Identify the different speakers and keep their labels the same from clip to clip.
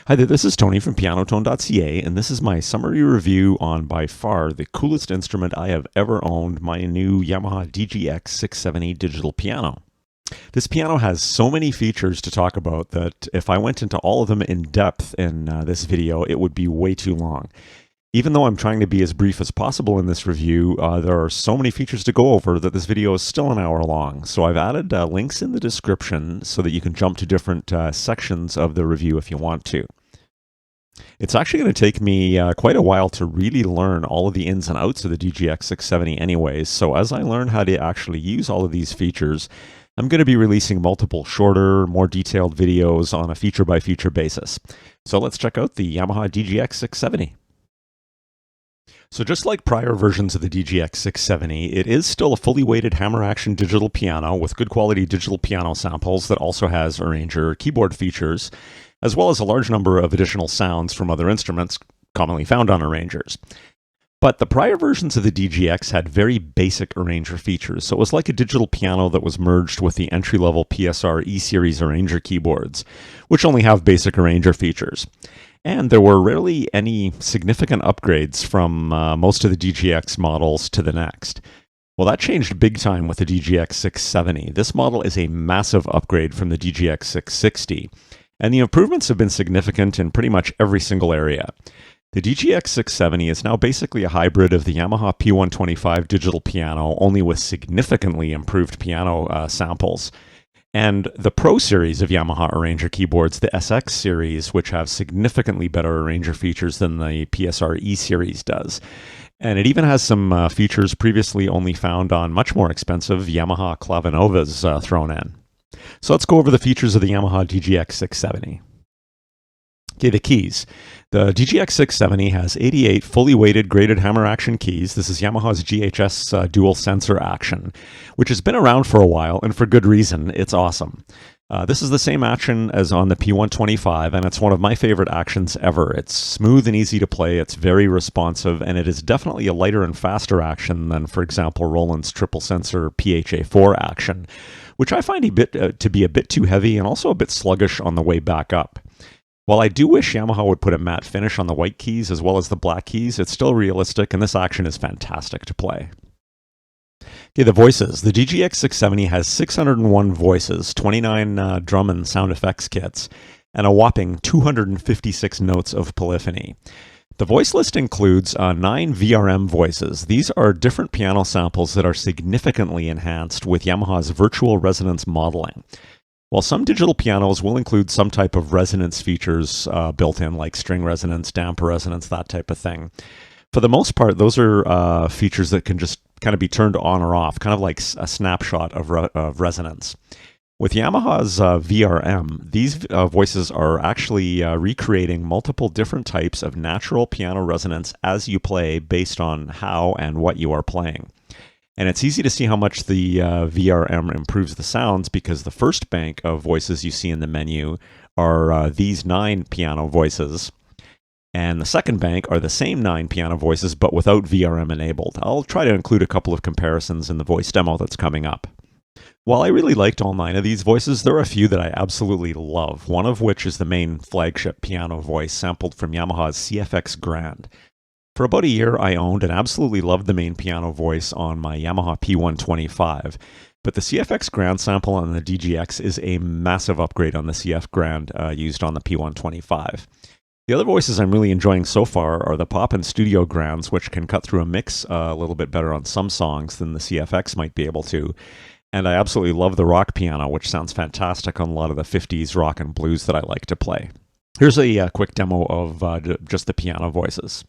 Speaker 1: Hi there, this is Tony from pianotone.ca, and this is my summary review on by far the coolest instrument I have ever owned, my new Yamaha DGX-670 Digital Piano. This piano has so many features to talk about that if I went into all of them in depth in this video, it would be way too long. Even though I'm trying to be as brief as possible in this review, there are so many features to go over that this video is still an hour long. So I've added links in the description so that you can jump to different sections of the review if you want to. It's actually going to take me quite a while to really learn all of the ins and outs of the DGX-670 anyways, so as I learn how to actually use all of these features, I'm going to be releasing multiple shorter, more detailed videos on a feature-by-feature basis. So let's check out the Yamaha DGX-670. So just like prior versions of the DGX-670, it is still a fully weighted hammer action digital piano with good quality digital piano samples that also has arranger keyboard features, as well as a large number of additional sounds from other instruments commonly found on arrangers. But the prior versions of the DGX had very basic arranger features, so it was like a digital piano that was merged with the entry-level PSR E-Series arranger keyboards, which only have basic arranger features. And there were rarely any significant upgrades from most of the DGX models to the next. Well, that changed big time with the DGX-670. This model is a massive upgrade from the DGX-660, and the improvements have been significant in pretty much every single area. The DGX-670 is now basically a hybrid of the Yamaha P125 digital piano, only with significantly improved piano samples. And the Pro series of Yamaha arranger keyboards, the SX series, which have significantly better arranger features than the PSR E series does. And it even has some features previously only found on much more expensive Yamaha Clavinovas thrown in. So let's go over the features of the Yamaha DGX-670. Okay, the keys. The DGX-670 has 88 fully weighted graded hammer action keys. This is Yamaha's GHS dual sensor action, which has been around for a while, and for good reason. It's awesome. This is the same action as on the P125, and it's one of my favorite actions ever. It's smooth and easy to play, it's very responsive, and it is definitely a lighter and faster action than, for example, Roland's triple sensor PHA4 action, which I find to be a bit too heavy and also a bit sluggish on the way back up. While I do wish Yamaha would put a matte finish on the white keys as well as the black keys, it's still realistic, and this action is fantastic to play. Okay, the voices. The DGX-670 has 601 voices, 29 drum and sound effects kits, and a whopping 256 notes of polyphony. The voice list includes 9 VRM voices. These are different piano samples that are significantly enhanced with Yamaha's virtual resonance modeling. While some digital pianos will include some type of resonance features built in, like string resonance, damper resonance, that type of thing, for the most part, those are features that can just kind of be turned on or off, kind of like a snapshot of resonance. With Yamaha's VRM, these voices are actually recreating multiple different types of natural piano resonance as you play based on how and what you are playing. And it's easy to see how much the VRM improves the sounds because the first bank of voices you see in the menu are these 9 piano voices. And the second bank are the same 9 piano voices, but without VRM enabled. I'll try to include a couple of comparisons in the voice demo that's coming up. While I really liked all 9 of these voices, there are a few that I absolutely love, one of which is the main flagship piano voice sampled from Yamaha's CFX Grand. For about a year, I owned and absolutely loved the main piano voice on my Yamaha P125, but the CFX Grand sample on the DGX is a massive upgrade on the CF Grand used on the P125. The other voices I'm really enjoying so far are the Pop and Studio Grands, which can cut through a mix a little bit better on some songs than the CFX might be able to. And I absolutely love the rock piano, which sounds fantastic on a lot of the 50s rock and blues that I like to play. Here's a quick demo of just the piano voices.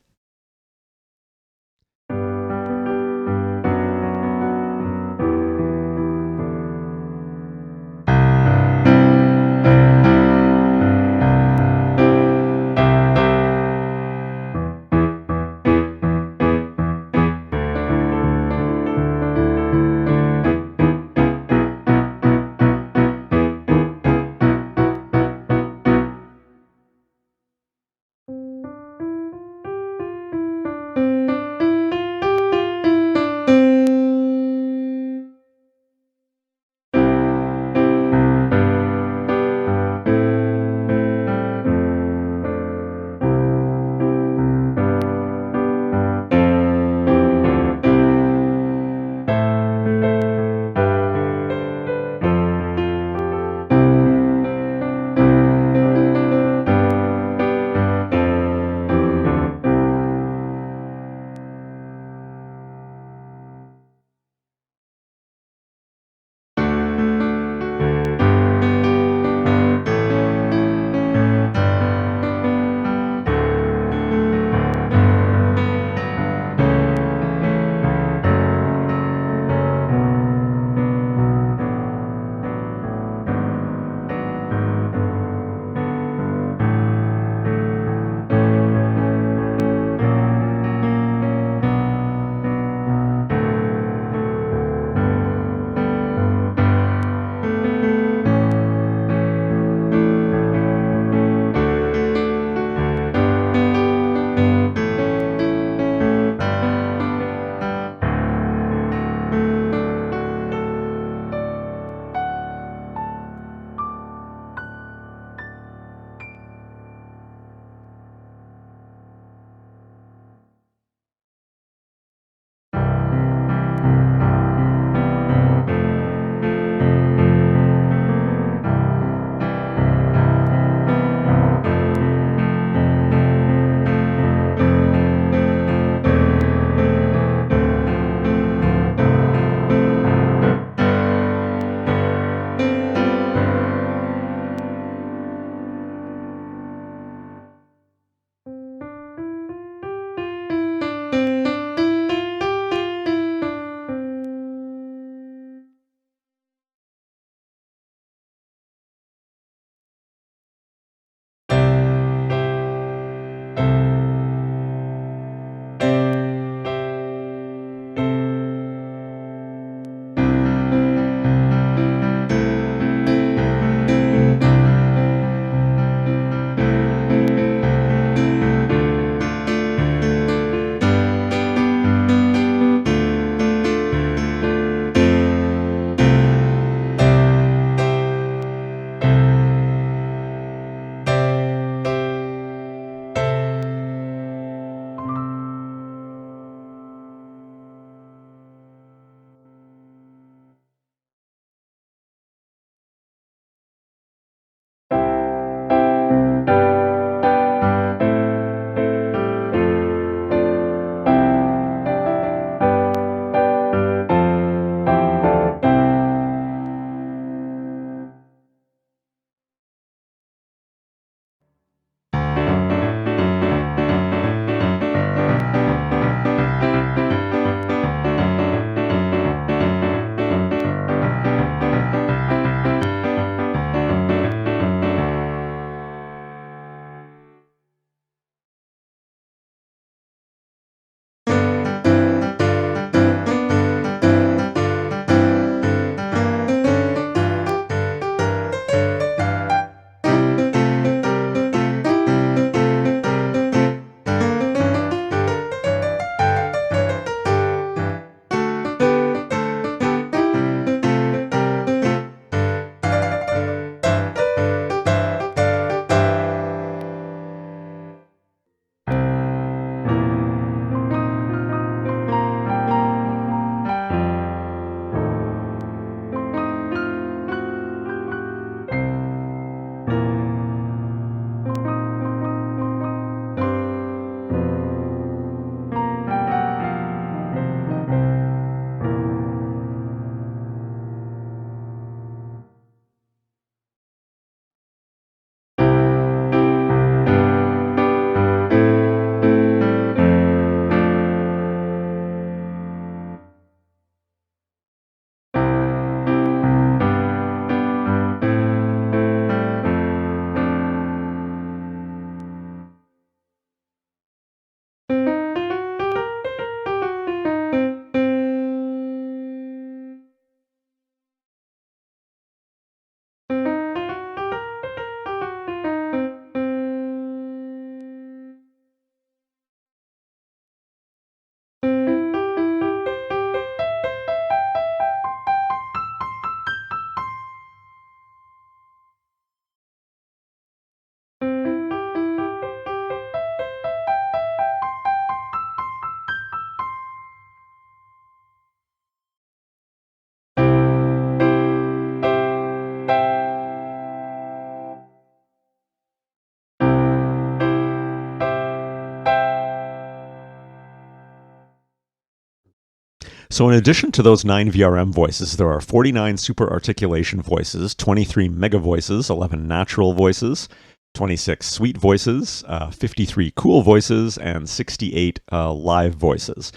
Speaker 1: So in addition to those 9 VRM voices, there are 49 super articulation voices, 23 mega voices, 11 natural voices, 26 sweet voices, 53 cool voices, and 68 live voices.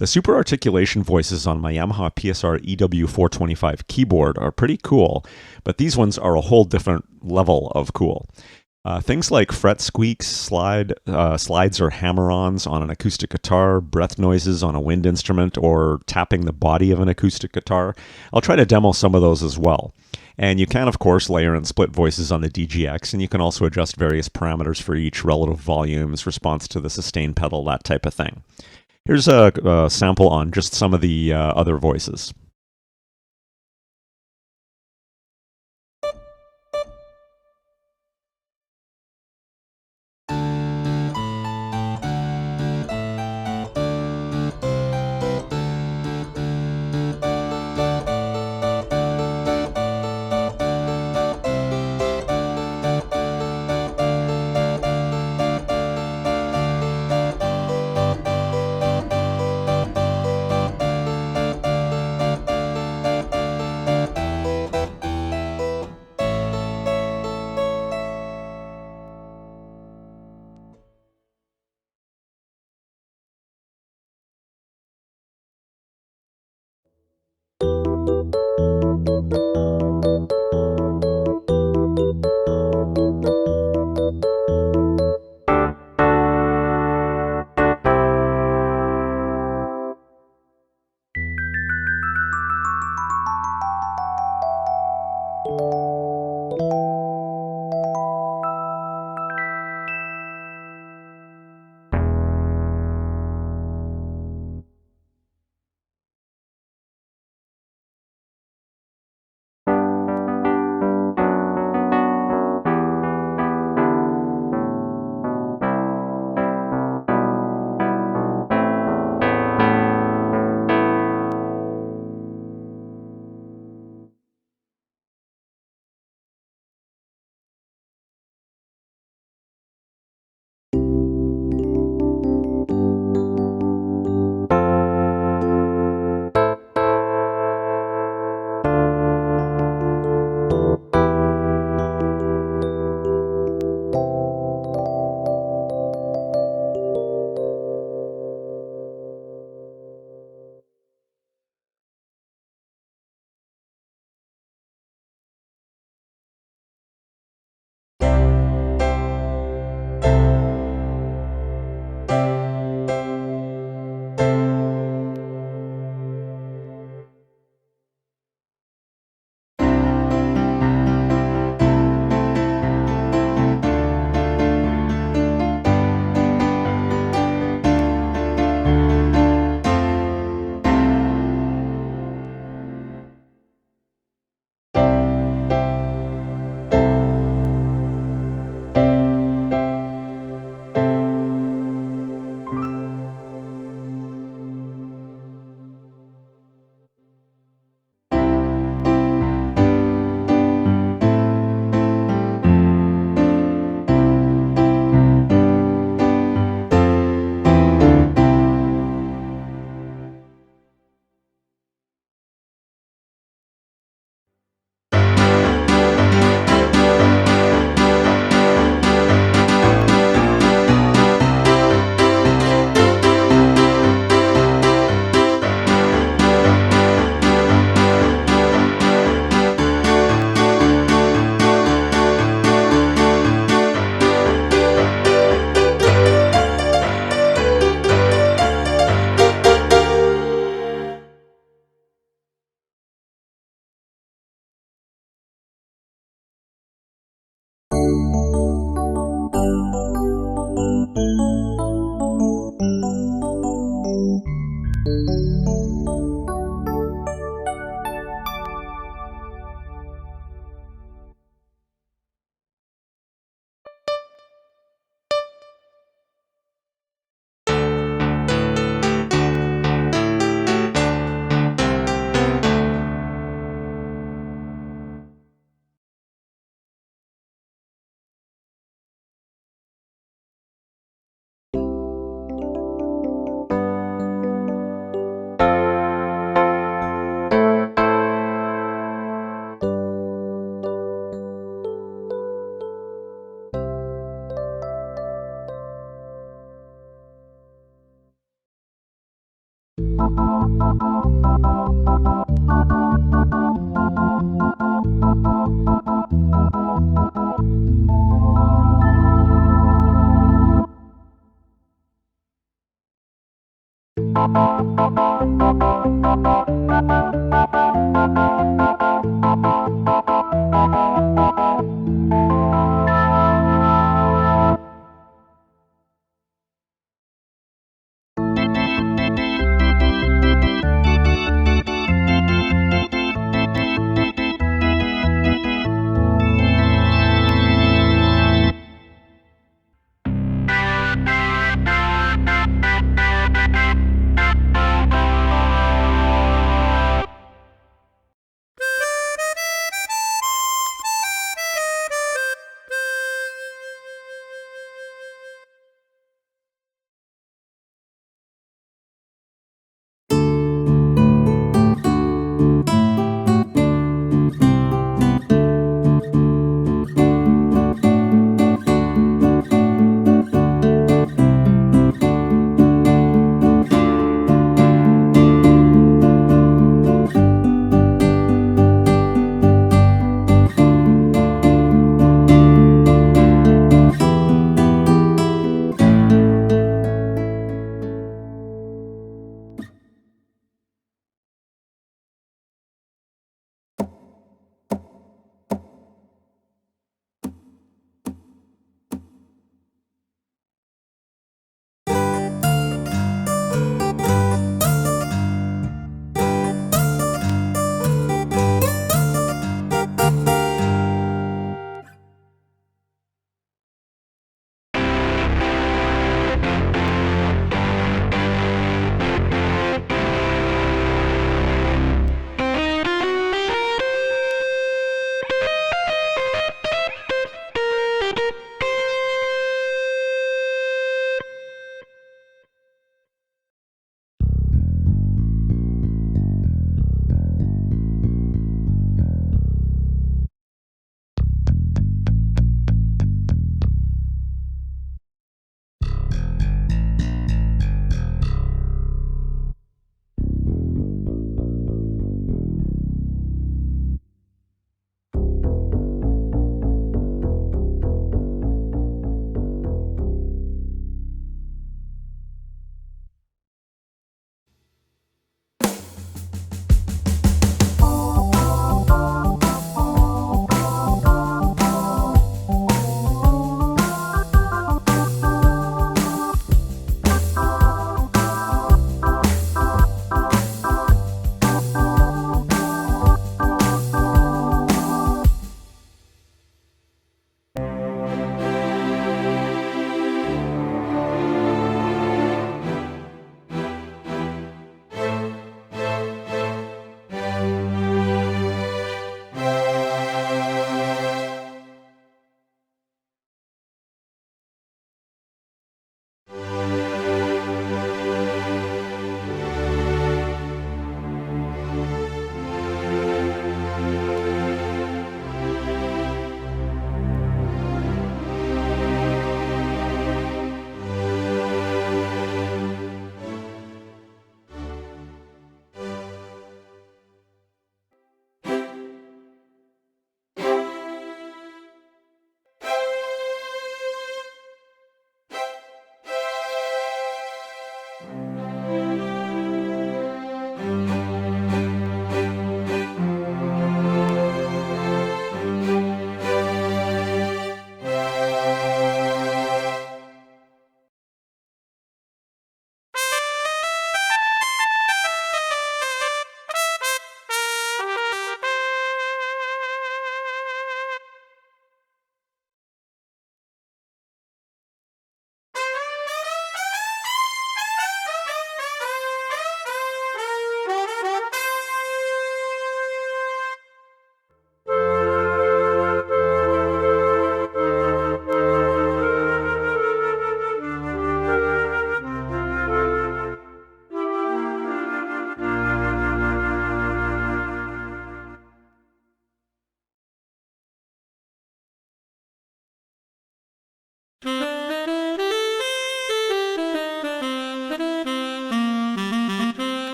Speaker 1: The super articulation voices on my Yamaha PSR EW425 keyboard are pretty cool, but these ones are a whole different level of cool. Things like fret squeaks, slides or hammer-ons on an acoustic guitar, breath noises on a wind instrument, or tapping the body of an acoustic guitar. I'll try to demo some of those as well. And you can, of course, layer and split voices on the DGX, and you can also adjust various parameters for each, relative volumes, response to the sustain pedal, that type of thing. Here's a sample on just some of the other voices.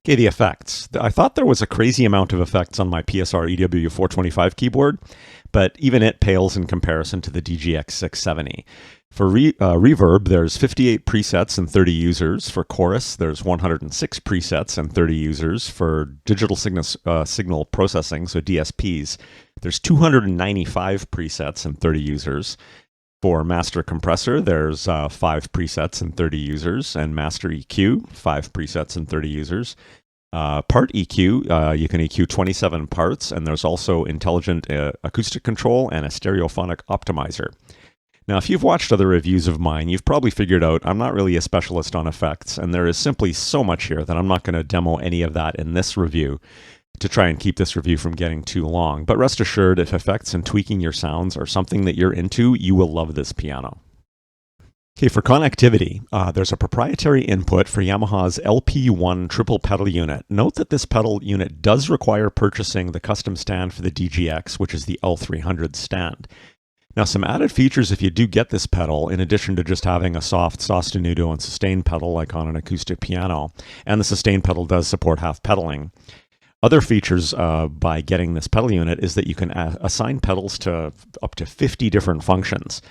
Speaker 1: Okay, the effects. I thought there was a crazy amount of effects on my PSR EW 425 keyboard, but even it pales in comparison to the DGX-670. For reverb, there's 58 presets and 30 users. For chorus, there's 106 presets and 30 users. For digital signal processing, so DSPs, there's 295 presets and 30 users. For master compressor, there's 5 presets and 30 users, and master EQ, 5 presets and 30 users. Part EQ, you can EQ 27 parts, and there's also intelligent acoustic control and a stereophonic optimizer. Now, if you've watched other reviews of mine, you've probably figured out I'm not really a specialist on effects, and there is simply so much here that I'm not going to demo any of that in this review to try and keep this review from getting too long. But rest assured, if effects and tweaking your sounds are something that you're into, you will love this piano. Okay, for connectivity, there's a proprietary input for Yamaha's LP1 triple pedal unit. Note that this pedal unit does require purchasing the custom stand for the DGX, which is the L300 stand. Now, some added features if you do get this pedal, in addition to just having a soft sostenuto and sustain pedal like on an acoustic piano, and the sustain pedal does support half pedaling. Other features by getting this pedal unit is that you can assign pedals to up to 50 different functions.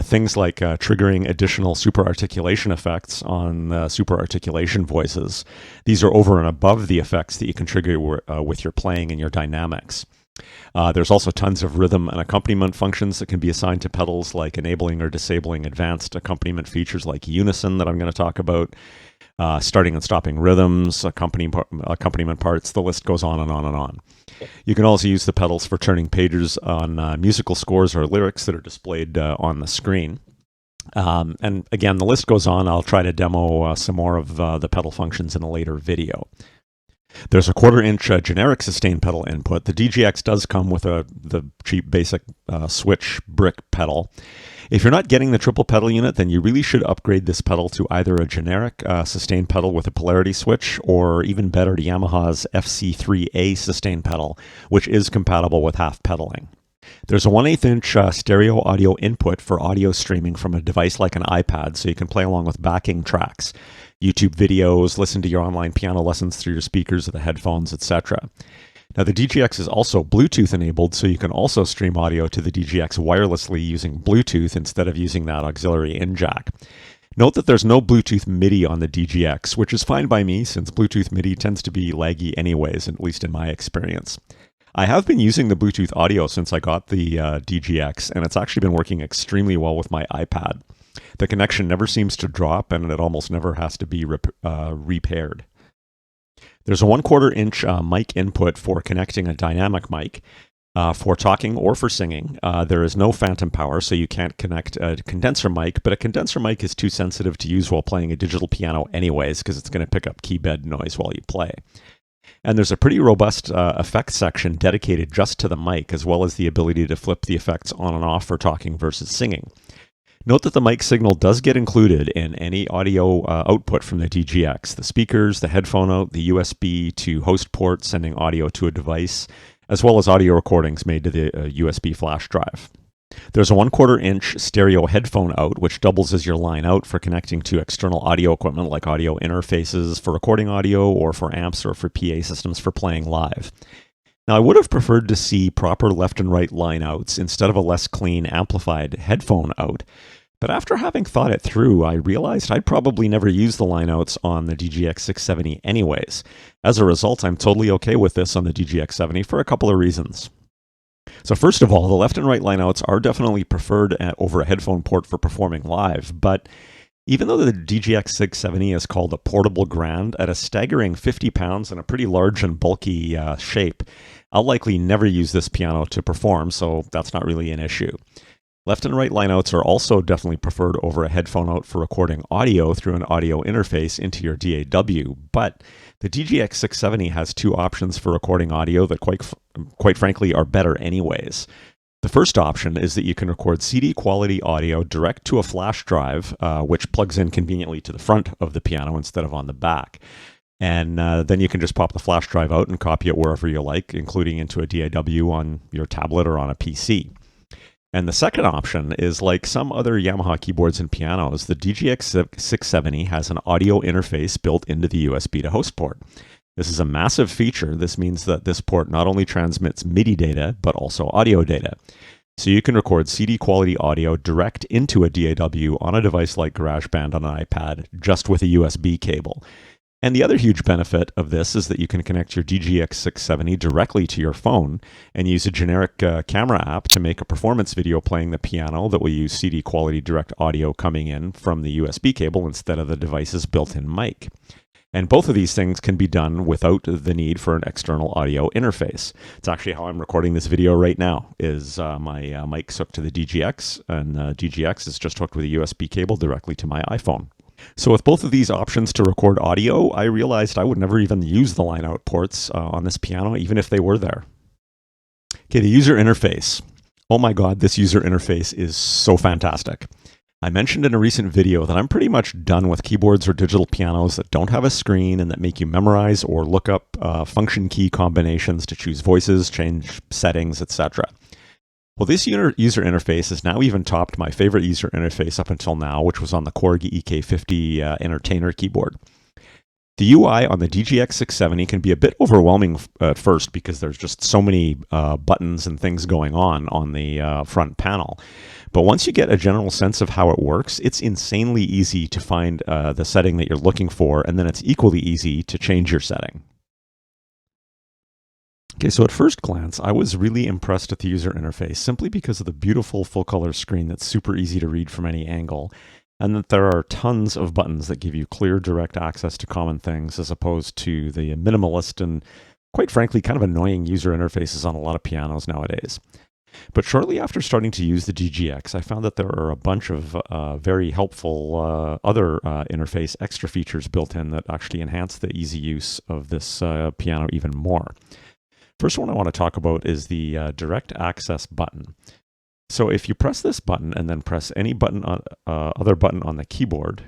Speaker 1: Things like triggering additional super articulation effects on super articulation voices. These are over and above the effects that you can trigger with your playing and your dynamics. There's also tons of rhythm and accompaniment functions that can be assigned to pedals, like enabling or disabling advanced accompaniment features like Unison that I'm going to talk about, starting and stopping rhythms, accompaniment parts, the list goes on and on and on. You can also use the pedals for turning pages on musical scores or lyrics that are displayed on the screen. And again, the list goes on. I'll try to demo some more of the pedal functions in a later video. There's a 1/4-inch generic sustain pedal input. The DGX does come with the cheap basic switch brick pedal. If you're not getting the triple pedal unit, then you really should upgrade this pedal to either a generic sustain pedal with a polarity switch, or even better, to Yamaha's FC3A sustain pedal, which is compatible with half pedaling. There's a 1/8-inch stereo audio input for audio streaming from a device like an iPad, so you can play along with backing tracks, YouTube videos, listen to your online piano lessons through your speakers or the headphones, etc. Now, the DGX is also Bluetooth enabled, so you can also stream audio to the DGX wirelessly using Bluetooth instead of using that auxiliary in jack. Note that there's no Bluetooth MIDI on the DGX, which is fine by me since Bluetooth MIDI tends to be laggy anyways, at least in my experience. I have been using the Bluetooth audio since I got the DGX, and it's actually been working extremely well with my iPad. The connection never seems to drop, and it almost never has to be repaired. There's a 1/4-inch mic input for connecting a dynamic mic. For talking or for singing, there is no phantom power, so you can't connect a condenser mic, but a condenser mic is too sensitive to use while playing a digital piano anyways, because it's going to pick up key bed noise while you play. And there's a pretty robust effects section dedicated just to the mic, as well as the ability to flip the effects on and off for talking versus singing. Note that the mic signal does get included in any audio output from the DGX, the speakers, the headphone out, the USB to host port sending audio to a device, as well as audio recordings made to the USB flash drive. There's a 1/4-inch stereo headphone out, which doubles as your line out for connecting to external audio equipment like audio interfaces for recording audio, or for amps or for PA systems for playing live. Now, I would have preferred to see proper left and right line outs instead of a less clean amplified headphone out. But after having thought it through, I realized I'd probably never use the line outs on the DGX-670 anyways. As a result, I'm totally okay with this on the DGX-70 for a couple of reasons. So first of all, the left and right lineouts are definitely preferred over a headphone port for performing live, but even though the DGX-670 is called a portable grand, at a staggering 50 pounds and a pretty large and bulky shape, I'll likely never use this piano to perform, so that's not really an issue. Left and right lineouts are also definitely preferred over a headphone out for recording audio through an audio interface into your DAW, but the DGX-670 has two options for recording audio that quite frankly are better anyways. The first option is that you can record CD quality audio direct to a flash drive, which plugs in conveniently to the front of the piano instead of on the back. And then you can just pop the flash drive out and copy it wherever you like, including into a DAW on your tablet or on a PC. And the second option is, like some other Yamaha keyboards and pianos, the DGX-670 has an audio interface built into the USB to host port. This is a massive feature. This means that this port not only transmits MIDI data, but also audio data. So you can record CD quality audio direct into a DAW on a device like GarageBand on an iPad just with a USB cable. And the other huge benefit of this is that you can connect your DGX-670 directly to your phone and use a generic camera app to make a performance video playing the piano that will use CD quality direct audio coming in from the USB cable instead of the device's built-in mic. And both of these things can be done without the need for an external audio interface. It's actually how I'm recording this video right now, is my mic's hooked to the DGX, and DGX is just hooked with a USB cable directly to my iPhone. So with both of these options to record audio, I realized I would never even use the line-out ports on this piano, even if they were there. Okay, the user interface. Oh my God, this user interface is so fantastic. I mentioned in a recent video that I'm pretty much done with keyboards or digital pianos that don't have a screen and that make you memorize or look up function key combinations to choose voices, change settings, etc. Well, this user interface has now even topped my favorite user interface up until now, which was on the Korg EK50 Entertainer keyboard. The UI on the DGX-670 can be a bit overwhelming at first because there's just so many buttons and things going on the front panel. But once you get a general sense of how it works, it's insanely easy to find the setting that you're looking for, and then it's equally easy to change your setting. Okay, so at first glance, I was really impressed with the user interface simply because of the beautiful full-color screen that's super easy to read from any angle, and that there are tons of buttons that give you clear, direct access to common things as opposed to the minimalist and, quite frankly, kind of annoying user interfaces on a lot of pianos nowadays. But shortly after starting to use the DGX, I found that there are a bunch of very helpful other interface extra features built in that actually enhance the easy use of this piano even more. First one I want to talk about is the direct access button. So if you press this button and then press any button on, other button on the keyboard,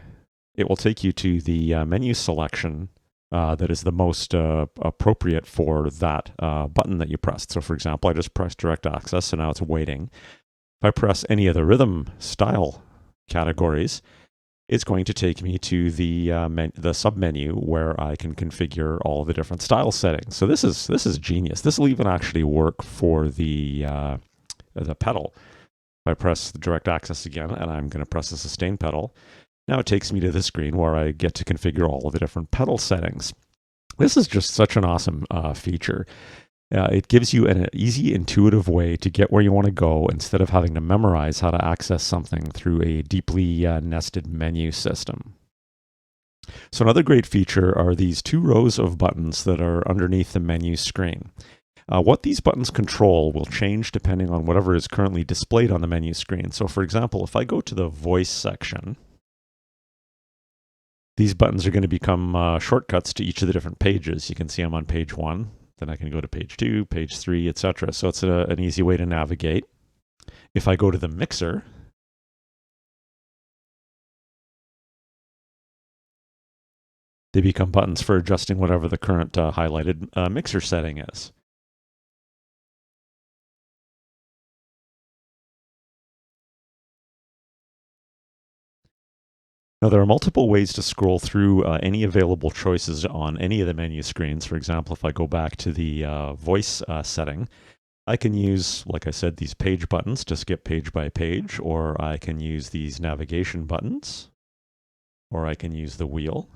Speaker 1: it will take you to the menu selection that is the most appropriate for that button that you pressed. So for example, I just pressed direct access, so now it's waiting. If I press any of the rhythm style categories, it's going to take me to the sub-menu where I can configure all of the different style settings. So this is genius. This will even actually work for the pedal. If I press the direct access again, and I'm going to press the sustain pedal, now it takes me to the screen where I get to configure all of the different pedal settings. This is just such an awesome feature. It gives you an easy, intuitive way to get where you want to go instead of having to memorize how to access something through a deeply nested menu system. So another great feature are these two rows of buttons that are underneath the menu screen. What these buttons control will change depending on whatever is currently displayed on the menu screen. So for example, if I go to the voice section, these buttons are going to become shortcuts to each of the different pages. You can see I'm on page 1. Then I can go to page 2, page 3, etc. So it's an easy way to navigate. If I go to the mixer, they become buttons for adjusting whatever the current highlighted mixer setting is. Now, there are multiple ways to scroll through any available choices on any of the menu screens. For example, if I go back to the voice setting, I can use, like I said, these page buttons to skip page by page, or I can use these navigation buttons, or I can use the wheel.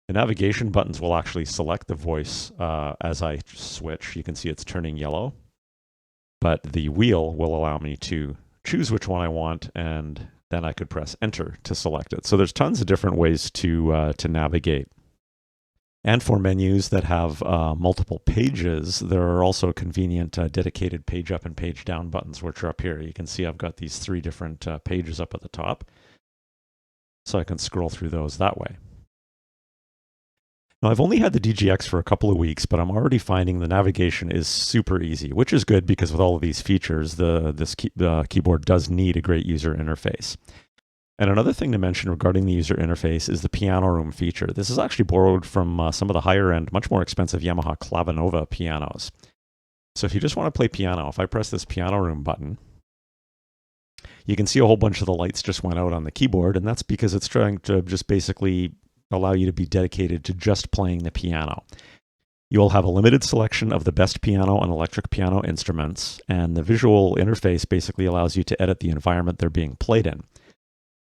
Speaker 1: The navigation buttons will actually select the voice as I switch. You can see it's turning yellow, but the wheel will allow me to choose which one I want, and then I could press enter to select it. So there's tons of different ways to navigate. And for menus that have multiple pages, there are also convenient dedicated page up and page down buttons, which are up here. You can see I've got these 3 different pages up at the top. So I can scroll through those that way. Now, I've only had the DGX for a couple of weeks, but I'm already finding the navigation is super easy, which is good because with all of these features, the keyboard does need a great user interface. And another thing to mention regarding the user interface is the piano room feature. This is actually borrowed from some of the higher-end, much more expensive Yamaha Clavinova pianos. So if you just want to play piano, if I press this piano room button, you can see a whole bunch of the lights just went out on the keyboard, and that's because it's trying to just basically allow you to be dedicated to just playing the piano. You will have a limited selection of the best piano and electric piano instruments, and the visual interface basically allows you to edit the environment they're being played in.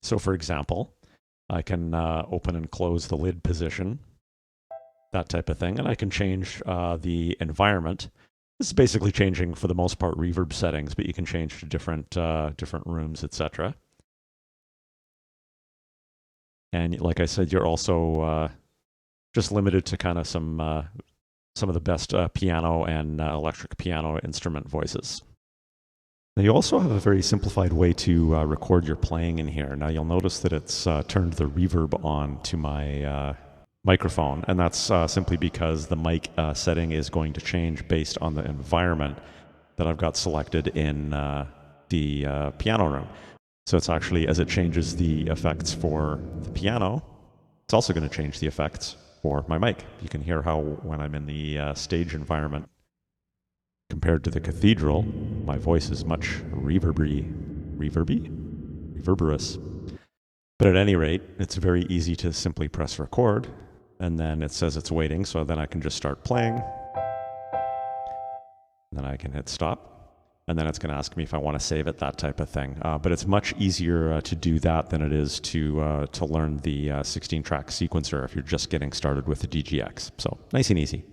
Speaker 1: So for example, I can open and close the lid position, that type of thing, and I can change the environment. This is basically changing, for the most part, reverb settings, but you can change to different rooms, etc. And like I said, you're also just limited to kind of some of the best piano and electric piano instrument voices. Now you also have a very simplified way to record your playing in here. Now you'll notice that it's turned the reverb on to my microphone, and that's simply because the mic setting is going to change based on the environment that I've got selected in the piano room. So it's actually, as it changes the effects for the piano, it's also going to change the effects for my mic. You can hear how when I'm in the stage environment, compared to the cathedral, my voice is much reverberous. But at any rate, it's very easy to simply press record, and then it says it's waiting, so then I can just start playing. Then I can hit stop, and then it's going to ask me if I want to save it, that type of thing. But it's much easier to do that than it is to learn the 16-track sequencer if you're just getting started with the DGX. So nice and easy.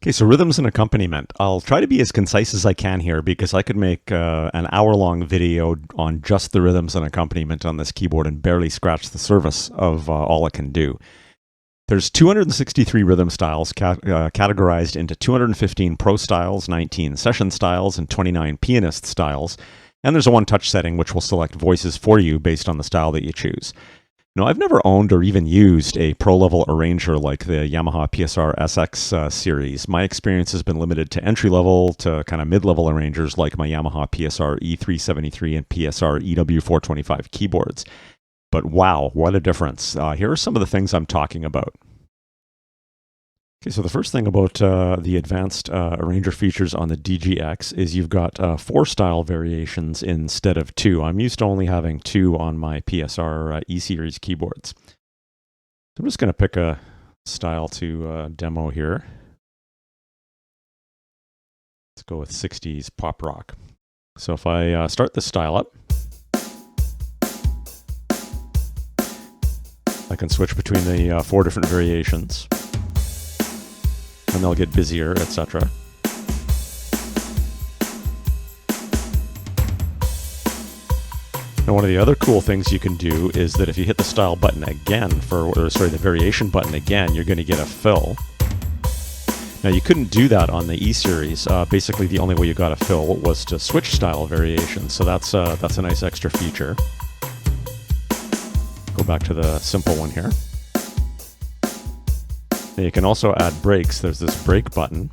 Speaker 1: Okay, so rhythms and accompaniment. I'll try to be as concise as I can here because I could make an hour-long video on just the rhythms and accompaniment on this keyboard and barely scratch the surface of all it can do. There's 263 rhythm styles categorized into 215 pro styles, 19 session styles, and 29 pianist styles. And there's a one-touch setting which will select voices for you based on the style that you choose. Now, I've never owned or even used a pro-level arranger like the Yamaha PSR SX series. My experience has been limited to entry-level to kind of mid-level arrangers like my Yamaha PSR E373 and PSR EW425 keyboards. But wow, what a difference. Here are some of the things I'm talking about. Okay, so the first thing about the advanced arranger features on the DGX is you've got 4 style variations instead of 2. I'm used to only having 2 on my PSR E-Series keyboards. So I'm just going to pick a style to demo here. Let's go with 60s pop rock. So if I start this style up, I can switch between the 4 different variations, and they'll get busier, etc. Now, one of the other cool things you can do is that if you hit the style button again, the variation button again, you're going to get a fill. Now, you couldn't do that on the E-Series. Basically, the only way you got a fill was to switch style variations, so that's a nice extra feature. Go back to the simple one here. Now you can also add breaks. There's this break button.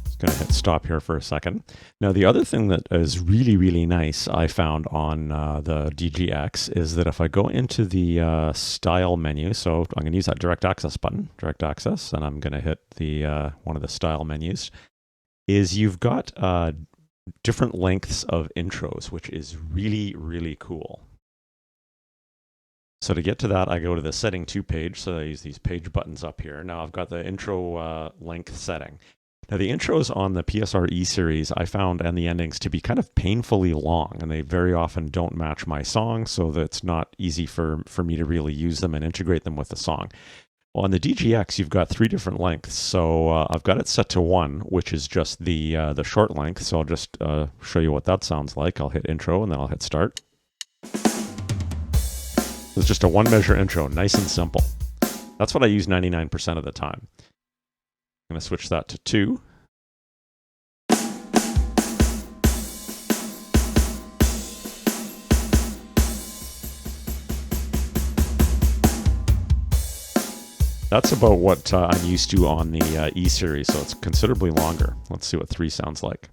Speaker 1: Just going to hit stop here for a second. Now the other thing that is really, really nice I found on the DGX is that if I go into the style menu, so I'm going to use that direct access button, direct access, and I'm going to hit the one of the style menus, is you've got different lengths of intros, which is really, really cool. So to get to that, I go to the setting 2 page. So I use these page buttons up here. Now I've got the intro length setting. Now the intros on the PSR E-Series I found, and the endings, to be kind of painfully long, and they very often don't match my song, so that it's not easy for me to really use them and integrate them with the song. Well, on the DGX, you've got 3 different lengths. So I've got it set to 1, which is just the short length. So I'll just show you what that sounds like. I'll hit intro and then I'll hit start. It's just a 1 measure intro, nice and simple. That's what I use 99% of the time. I'm going to switch that to 2. That's about what I'm used to on the E-Series, so it's considerably longer. Let's see what 3 sounds like.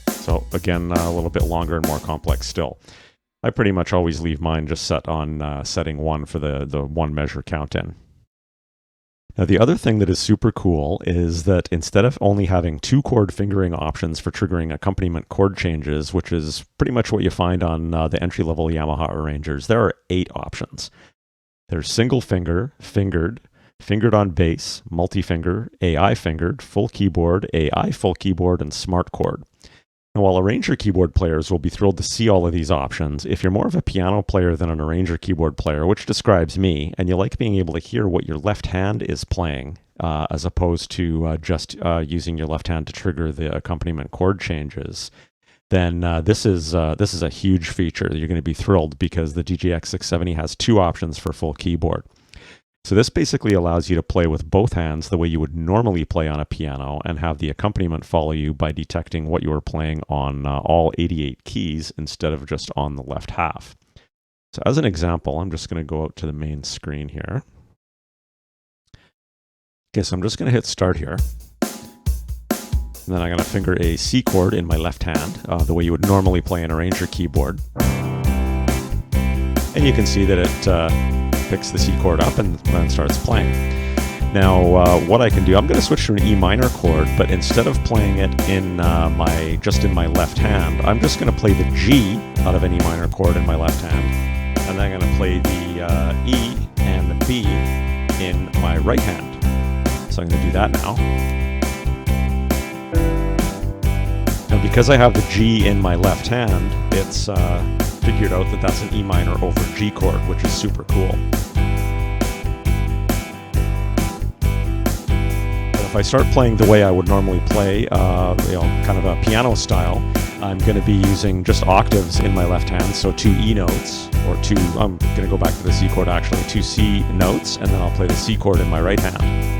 Speaker 1: So again, a little bit longer and more complex still. I pretty much always leave mine just set on setting 1 for the 1 measure count in. Now, the other thing that is super cool is that instead of only having 2 chord fingering options for triggering accompaniment chord changes, which is pretty much what you find on the entry-level Yamaha arrangers, there are 8 options. There's single finger, fingered on bass, multi-finger, AI fingered, full keyboard, AI full keyboard, and smart chord. Now, while arranger keyboard players will be thrilled to see all of these options, if you're more of a piano player than an arranger keyboard player, which describes me, and you like being able to hear what your left hand is playing, as opposed to just using your left hand to trigger the accompaniment chord changes, then this is a huge feature. You're going to be thrilled because the DGX-670 has 2 options for full keyboard. So this basically allows you to play with both hands the way you would normally play on a piano and have the accompaniment follow you by detecting what you are playing on all 88 keys instead of just on the left half. So as an example, I'm just going to go out to the main screen here. Okay, so I'm just going to hit start here. And then I'm going to finger a C chord in my left hand, the way you would normally play an arranger keyboard. And you can see that it picks the C chord up and then starts playing. Now, what I can do, I'm going to switch to an E minor chord, but instead of playing it in just in my left hand, I'm just going to play the G out of an E minor chord in my left hand, and then I'm going to play the E and the B in my right hand. So I'm going to do that now. Now, because I have the G in my left hand, it's figured out that that's an E minor over G chord, which is super cool. But if I start playing the way I would normally play, kind of a piano style, I'm going to be using just octaves in my left hand, so 2 E notes, or I'm going to go back to the C chord actually, 2 C notes, and then I'll play the C chord in my right hand.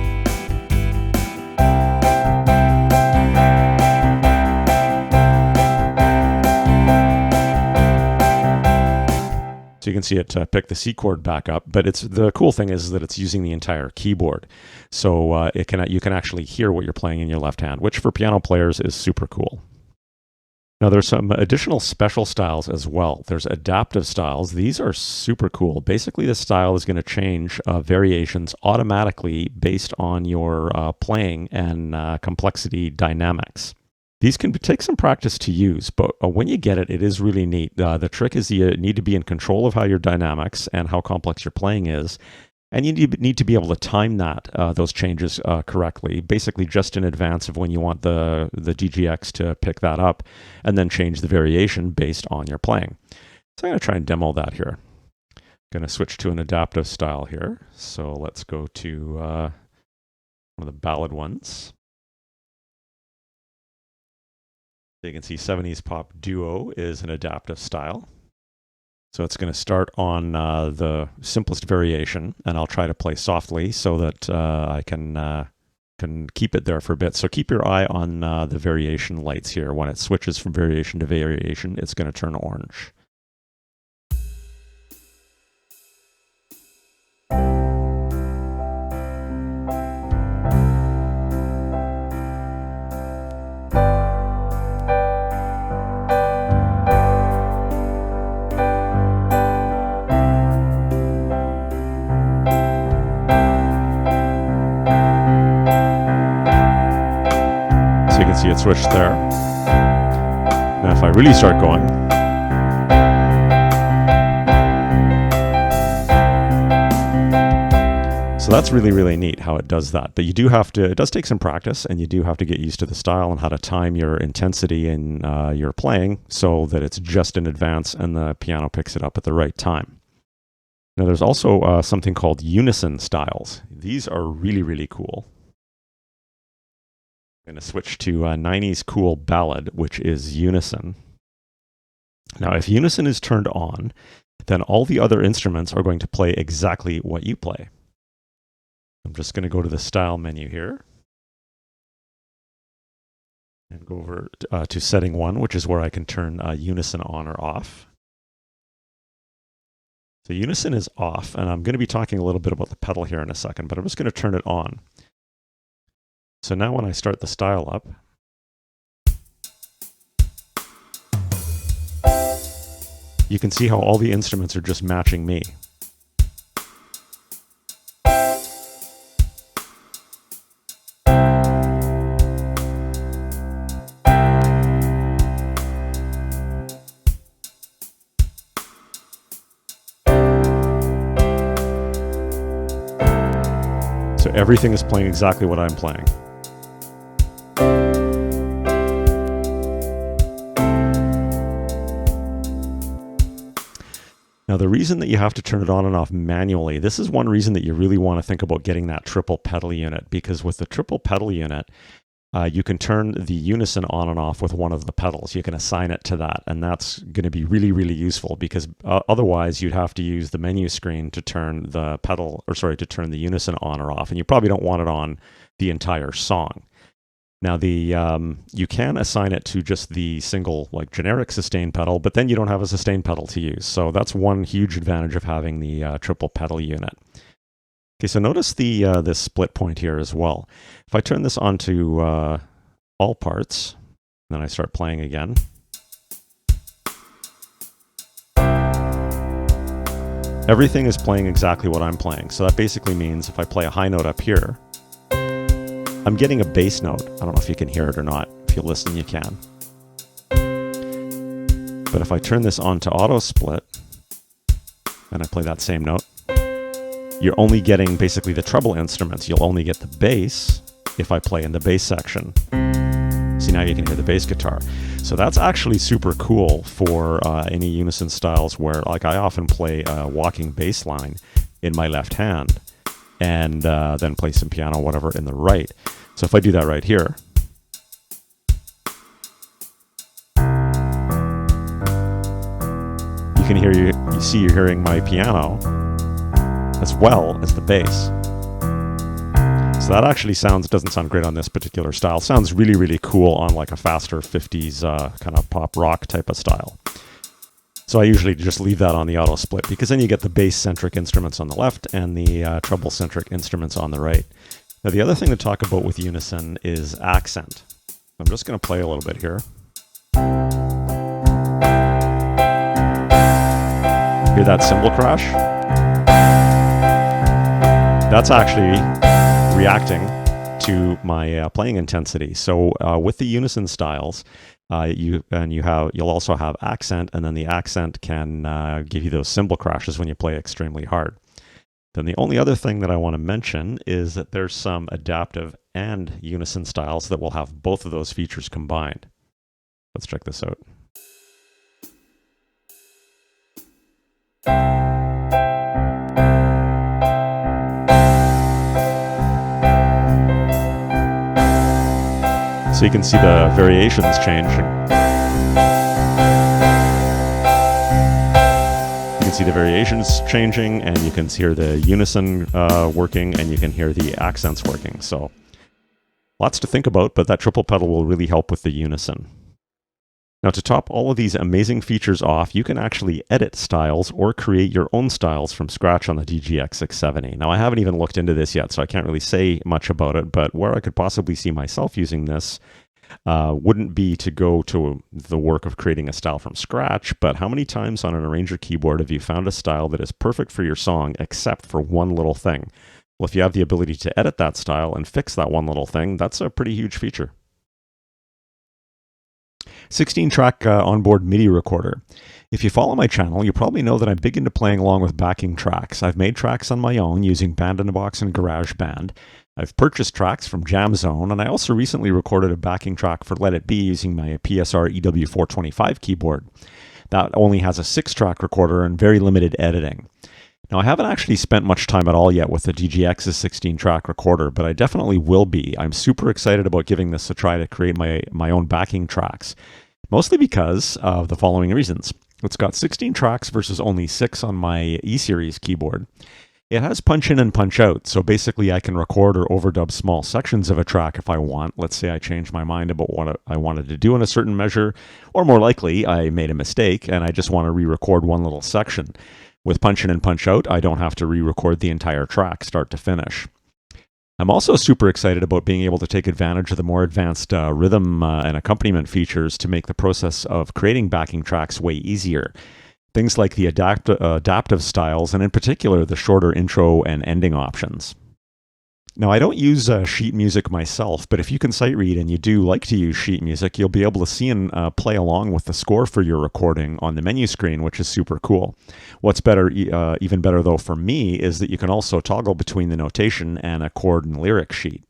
Speaker 1: So you can see it pick the C chord back up, but the cool thing is that it's using the entire keyboard. So you can actually hear what you're playing in your left hand, which for piano players is super cool. Now there's some additional special styles as well. There's adaptive styles. These are super cool. Basically, the style is going to change variations automatically based on your playing and complexity dynamics. These can take some practice to use, but when you get it, it is really neat. The trick is you need to be in control of how your dynamics and how complex your playing is, and you need to be able to time those changes correctly, basically just in advance of when you want the DGX to pick that up, and then change the variation based on your playing. So I'm going to try and demo that here. I'm going to switch to an adaptive style here. So let's go to one of the ballad ones. You can see 70s Pop Duo is an adaptive style. So it's going to start on the simplest variation, and I'll try to play softly so that I can keep it there for a bit. So keep your eye on the variation lights here. When it switches from variation to variation, it's going to turn orange. You can see it switched there. Now if I really start going, so that's really, really neat how it does that. But you do have to, it does take some practice, and you do have to get used to the style and how to time your intensity in your playing so that it's just in advance and the piano picks it up at the right time. Now there's also something called Unison styles. These are really, really cool. I'm going to switch to 90s Cool Ballad, which is Unison. Now, if Unison is turned on, then all the other instruments are going to play exactly what you play. I'm just going to go to the Style menu here and go over to Setting 1, which is where I can turn Unison on or off. So Unison is off, and I'm going to be talking a little bit about the pedal here in a second, but I'm just going to turn it on. So now when I start the style up, you can see how all the instruments are just matching me. So everything is playing exactly what I'm playing. Now, the reason that you have to turn it on and off manually, this is one reason that you really want to think about getting that triple pedal unit, because with the triple pedal unit, you can turn the Unison on and off with one of the pedals. You can assign it to that, and that's going to be really, really useful, because otherwise you'd have to use the menu screen to turn the to turn the Unison on or off, and you probably don't want it on the entire song. Now, you can assign it to just the single, like, generic sustain pedal, but then you don't have a sustain pedal to use. So that's one huge advantage of having the triple pedal unit. Okay, so notice this split point here as well. If I turn this on to all parts, then I start playing again. Everything is playing exactly what I'm playing. So that basically means if I play a high note up here, I'm getting a bass note. I don't know if you can hear it or not. If you listen, you can. But if I turn this on to auto split, and I play that same note, you're only getting basically the treble instruments. You'll only get the bass if I play in the bass section. See, now you can hear the bass guitar. So that's actually super cool for any Unison styles where, like, I often play a walking bass line in my left hand, and then play some piano, whatever, in the right. So if I do that right here, you can hear, you see you're hearing my piano as well as the bass. So that actually doesn't sound great on this particular style. Sounds really, really cool on like a faster 50s kind of pop rock type of style. So I usually just leave that on the auto split, because then you get the bass-centric instruments on the left and the treble-centric instruments on the right. Now, the other thing to talk about with Unison is accent. I'm just going to play a little bit here. Hear that cymbal crash? That's actually reacting to my playing intensity. So with the Unison styles, you'll also have accent, and then the accent can give you those cymbal crashes when you play extremely hard. Then the only other thing that I want to mention is that there's some adaptive and Unison styles that will have both of those features combined. Let's check this out. So you can see the variations change. You can see the variations changing, and you can hear the Unison working, and you can hear the accents working. So lots to think about, but that triple pedal will really help with the Unison. Now, to top all of these amazing features off, you can actually edit styles or create your own styles from scratch on the DGX-670. Now, I haven't even looked into this yet, so I can't really say much about it, but where I could possibly see myself using this wouldn't be to go to the work of creating a style from scratch, but how many times on an arranger keyboard have you found a style that is perfect for your song except for one little thing? Well, if you have the ability to edit that style and fix that one little thing, that's a pretty huge feature. 16-track onboard MIDI recorder. If you follow my channel, you probably know that I'm big into playing along with backing tracks. I've made tracks on my own using Band in a Box and GarageBand. I've purchased tracks from Jam Zone, and I also recently recorded a backing track for Let It Be using my PSR EW425 keyboard. That only has a 6-track recorder and very limited editing. Now, I haven't actually spent much time at all yet with the DGX's 16-track recorder, but I definitely will be. I'm super excited about giving this a try to create my own backing tracks, mostly because of the following reasons. It's got 16 tracks versus only 6 on my E-Series keyboard. It has punch in and punch out, so basically I can record or overdub small sections of a track if I want. Let's say I change my mind about what I wanted to do in a certain measure, or more likely, I made a mistake and I just want to re-record one little section. With punch in and punch out, I don't have to re-record the entire track start to finish. I'm also super excited about being able to take advantage of the more advanced rhythm and accompaniment features to make the process of creating backing tracks way easier. things like the adaptive styles, and in particular, the shorter intro and ending options. Now, I don't use sheet music myself, but if you can sight read and you do like to use sheet music, you'll be able to see and play along with the score for your recording on the menu screen, which is super cool. What's better, even better though for me, is that you can also toggle between the notation and a chord and lyric sheet.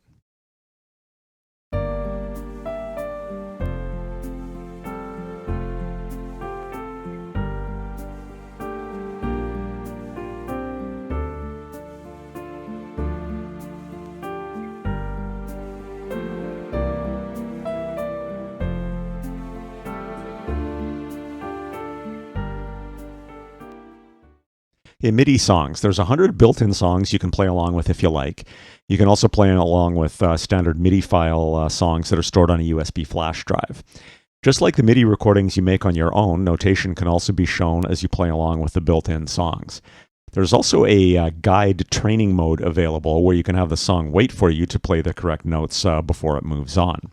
Speaker 1: Okay, MIDI songs. There's 100 built-in songs you can play along with if you like. You can also play along with standard MIDI file songs that are stored on a USB flash drive. Just like the MIDI recordings you make on your own, notation can also be shown as you play along with the built-in songs. There's also a guide training mode available where you can have the song wait for you to play the correct notes before it moves on.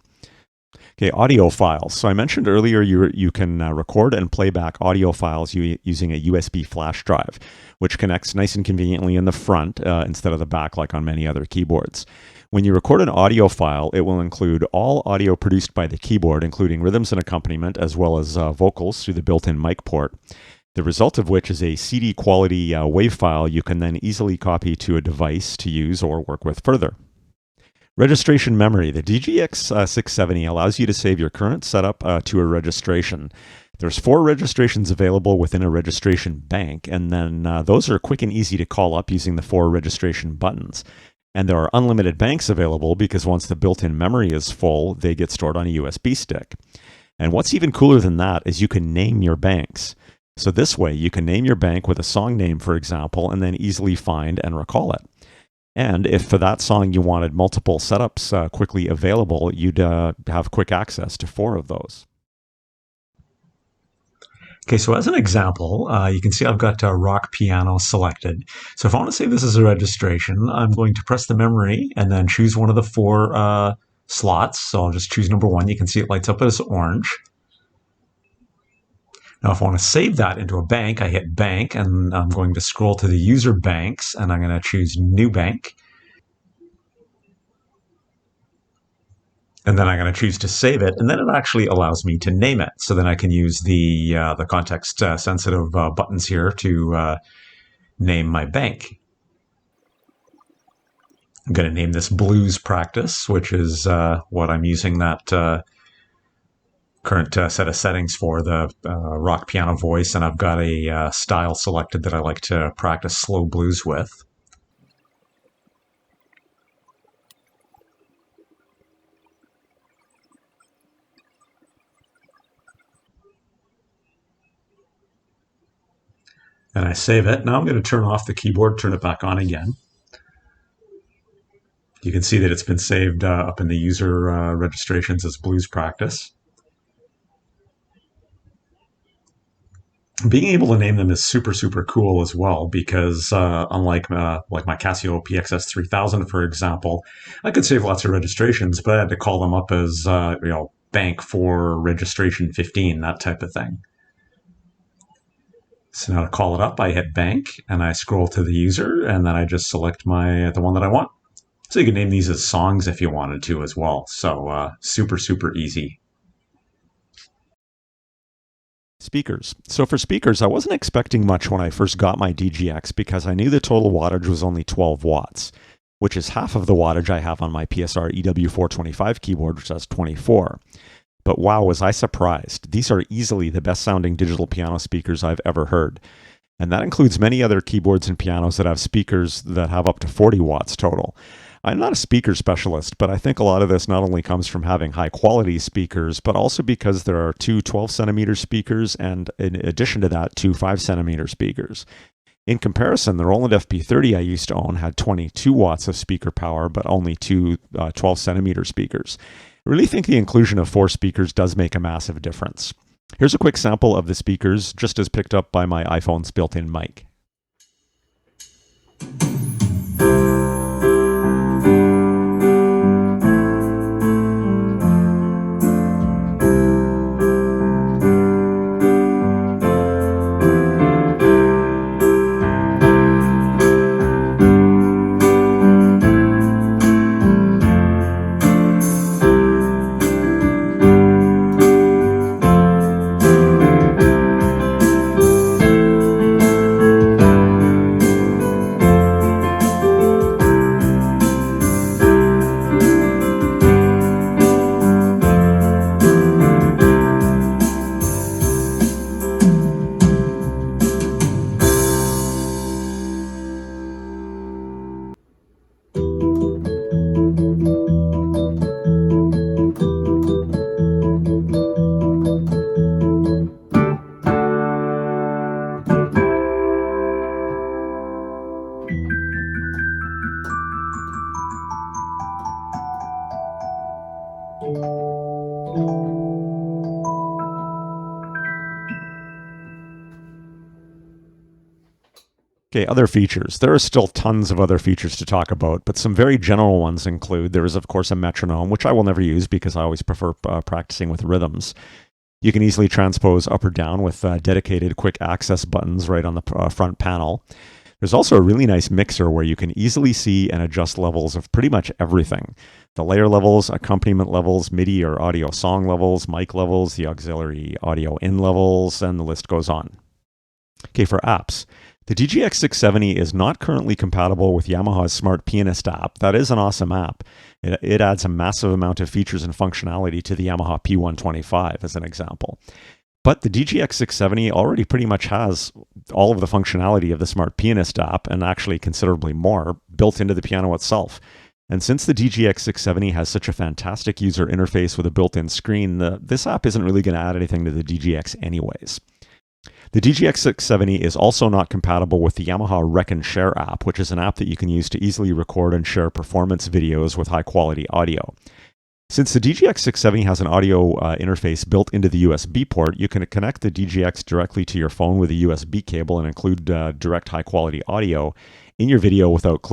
Speaker 1: Okay, audio files. So I mentioned earlier you can record and play back audio files using a USB flash drive, which connects nice and conveniently in the front instead of the back like on many other keyboards. When you record an audio file, it will include all audio produced by the keyboard, including rhythms and accompaniment, as well as vocals through the built-in mic port. The result of which is a CD quality WAV file you can then easily copy to a device to use or work with further. Registration memory. The DGX-670 allows you to save your current setup to a registration. There's 4 registrations available within a registration bank, and then those are quick and easy to call up using the 4 registration buttons. And there are unlimited banks available because once the built-in memory is full, they get stored on a USB stick. And what's even cooler than that is you can name your banks. So this way, you can name your bank with a song name, for example, and then easily find and recall it. And if for that song you wanted multiple setups quickly available, you'd have quick access to 4 of those. Okay, so as an example, you can see I've got rock piano selected. So if I want to save this as a registration, I'm going to press the memory and then choose one of the 4 slots. So I'll just choose number 1. You can see it lights up as orange. Now, if I want to save that into a bank, I hit bank and I'm going to scroll to the user banks and I'm going to choose new bank. And then I'm going to choose to save it, and then it actually allows me to name it. So then I can use the context-sensitive buttons here to name my bank. I'm going to name this Blues Practice, which is what I'm using that current set of settings for, the rock piano voice, and I've got a style selected that I like to practice slow blues with. And I save it. Now I'm going to turn off the keyboard, turn it back on again. You can see that it's been saved up in the user registrations as Blues Practice. Being able to name them is super, super cool as well, because unlike like my Casio PXS 3000, for example, I could save lots of registrations, but I had to call them up as bank for registration 15, that type of thing. So now to call it up, I hit bank and I scroll to the user, and then I just select the one that I want. So you can name these as songs if you wanted to as well. So super, super easy. Speakers. So for speakers, I wasn't expecting much when I first got my DGX because I knew the total wattage was only 12 watts, which is half of the wattage I have on my PSR EW425 keyboard, which has 24. But wow, was I surprised. These are easily the best sounding digital piano speakers I've ever heard. And that includes many other keyboards and pianos that have speakers that have up to 40 watts total. I'm not a speaker specialist, but I think a lot of this not only comes from having high quality speakers, but also because there are 2 12-centimeter speakers and in addition to that, 2 5-centimeter speakers. In comparison, the Roland FP30 I used to own had 22 watts of speaker power, but only 2 12-centimeter speakers. I really think the inclusion of 4 speakers does make a massive difference. Here's a quick sample of the speakers, just as picked up by my iPhone's built-in mic. Okay, other features. There are still tons of other features to talk about, but some very general ones include there is, of course, a metronome, which I will never use because I always prefer practicing with rhythms. You can easily transpose up or down with dedicated quick access buttons right on the front panel. There's also a really nice mixer where you can easily see and adjust levels of pretty much everything. The layer levels, accompaniment levels, MIDI or audio song levels, mic levels, the auxiliary audio in levels, and the list goes on. Okay, for apps. The DGX-670 is not currently compatible with Yamaha's Smart Pianist app. That is an awesome app. It adds a massive amount of features and functionality to the Yamaha P125 as an example. But the DGX-670 already pretty much has all of the functionality of the Smart Pianist app, and actually considerably more, built into the piano itself. And since the DGX-670 has such a fantastic user interface with a built-in screen, this app isn't really going to add anything to the DGX anyways. The DGX-670 is also not compatible with the Yamaha Rec and Share app, which is an app that you can use to easily record and share performance videos with high-quality audio. Since the DGX-670 has an audio interface built into the USB port, you can connect the DGX directly to your phone with a USB cable and include direct high-quality audio in your video without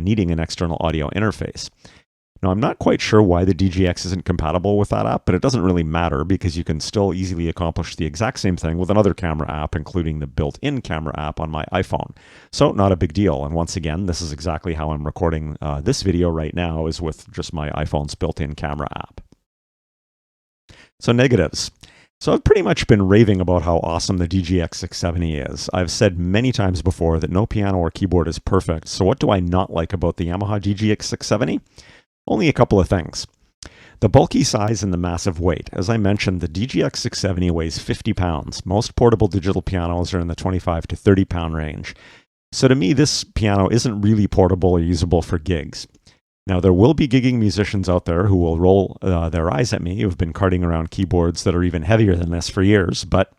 Speaker 1: needing an external audio interface. Now, I'm not quite sure why the DGX isn't compatible with that app, but it doesn't really matter because you can still easily accomplish the exact same thing with another camera app, including the built-in camera app on my iPhone. So, not a big deal. And once again, this is exactly how I'm recording this video right now, is with just my iPhone's built-in camera app. So, negatives. So I've pretty much been raving about how awesome the DGX-670 is. I've said many times before that no piano or keyboard is perfect, so what do I not like about the Yamaha DGX-670? Only a couple of things. The bulky size and the massive weight. As I mentioned, the DGX-670 weighs 50 pounds. Most portable digital pianos are in the 25 to 30 pound range. So to me, this piano isn't really portable or usable for gigs. Now, there will be gigging musicians out there who will roll their eyes at me who've been carting around keyboards that are even heavier than this for years, but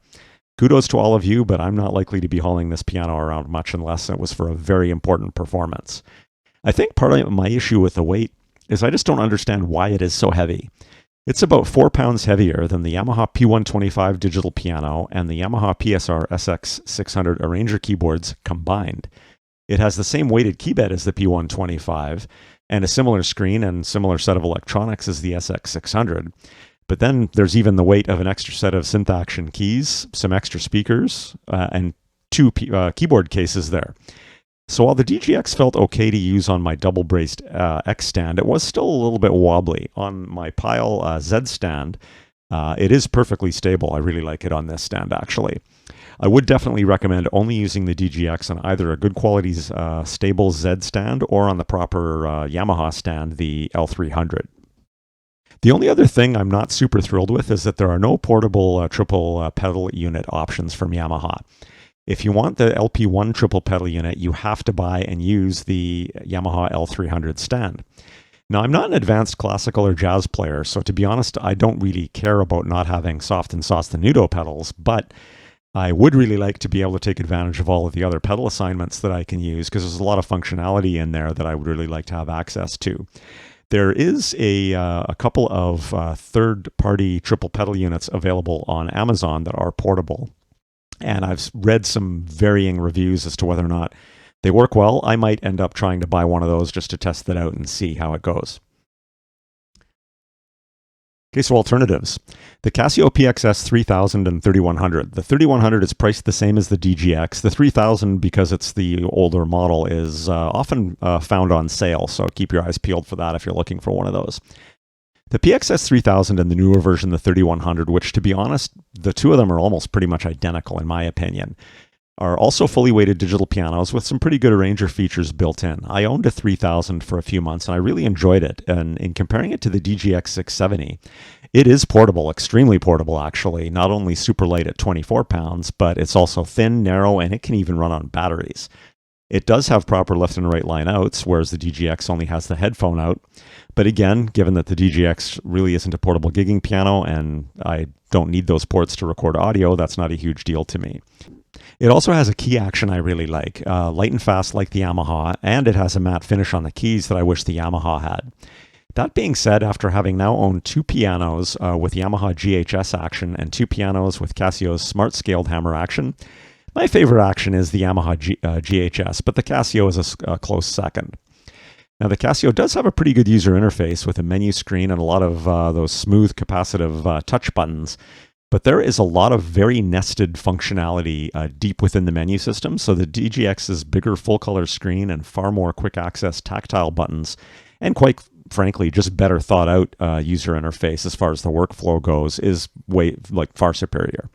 Speaker 1: kudos to all of you, but I'm not likely to be hauling this piano around much unless it was for a very important performance. I think part of my issue with the weight is I just don't understand why it is so heavy. It's about 4 pounds heavier than the Yamaha P125 digital piano and the Yamaha PSR SX600 arranger keyboards combined. It has the same weighted keybed as the P125 and a similar screen and similar set of electronics as the SX600. But then there's even the weight of an extra set of synth action keys, some extra speakers, and 2 keyboard cases there. So while the DGX felt okay to use on my double-braced X stand, it was still a little bit wobbly. On my Pyle Z stand, it is perfectly stable. I really like it on this stand, actually. I would definitely recommend only using the DGX on either a good quality stable Z stand or on the proper Yamaha stand, the L300. The only other thing I'm not super thrilled with is that there are no portable triple pedal unit options from Yamaha. If you want the LP1 triple pedal unit, you have to buy and use the Yamaha L300 stand. Now, I'm not an advanced classical or jazz player, so to be honest, I don't really care about not having soft and sostenuto pedals, but I would really like to be able to take advantage of all of the other pedal assignments that I can use, because there's a lot of functionality in there that I would really like to have access to. There is a couple of third-party triple pedal units available on Amazon that are portable. And I've read some varying reviews as to whether or not they work well. I might end up trying to buy one of those just to test that out and see how it goes. Okay, so alternatives. The Casio PXS 3000 and 3100. The 3100 is priced the same as the DGX. The 3000, because it's the older model, is often found on sale, so keep your eyes peeled for that if you're looking for one of those. The PXS 3000 and the newer version, the 3100, which, to be honest, the two of them are almost pretty much identical in my opinion, are also fully weighted digital pianos with some pretty good arranger features built in. I owned a 3000 for a few months and I really enjoyed it. And in comparing it to the DGX-670, it is portable, extremely portable actually, not only super light at 24 pounds, but it's also thin, narrow, and it can even run on batteries. It does have proper left and right line outs, whereas the DGX only has the headphone out. But again, given that the DGX really isn't a portable gigging piano and I don't need those ports to record audio, that's not a huge deal to me. It also has a key action I really like, light and fast like the Yamaha, and it has a matte finish on the keys that I wish the Yamaha had. That being said, after having now owned 2 pianos with Yamaha GHS action and 2 pianos with Casio's smart scaled hammer action, My favorite action is the Yamaha GHS, but the Casio is a close second. Now, the Casio does have a pretty good user interface with a menu screen and a lot of those smooth capacitive touch buttons, but there is a lot of very nested functionality deep within the menu system. So the DGX's bigger full-color screen and far more quick-access tactile buttons, and quite frankly, just better thought-out user interface as far as the workflow goes, is far superior.